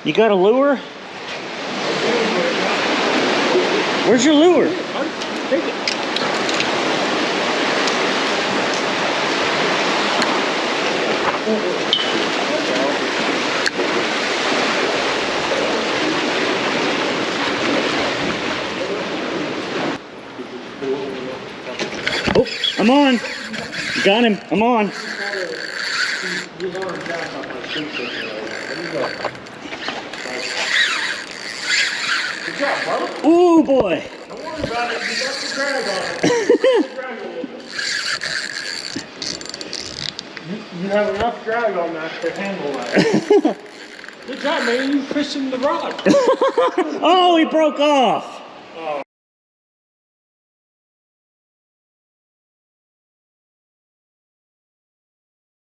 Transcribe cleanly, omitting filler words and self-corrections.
You got a lure? Where's your lure? Take it. Oh, I'm on. Got him. I'm on. Good job, brother. Oh boy. Don't worry about it. You got the drag on it. Drag a little bit. You have enough drag on that to handle that. Good job, man. You fishing the rod. Oh, he broke off. Oh.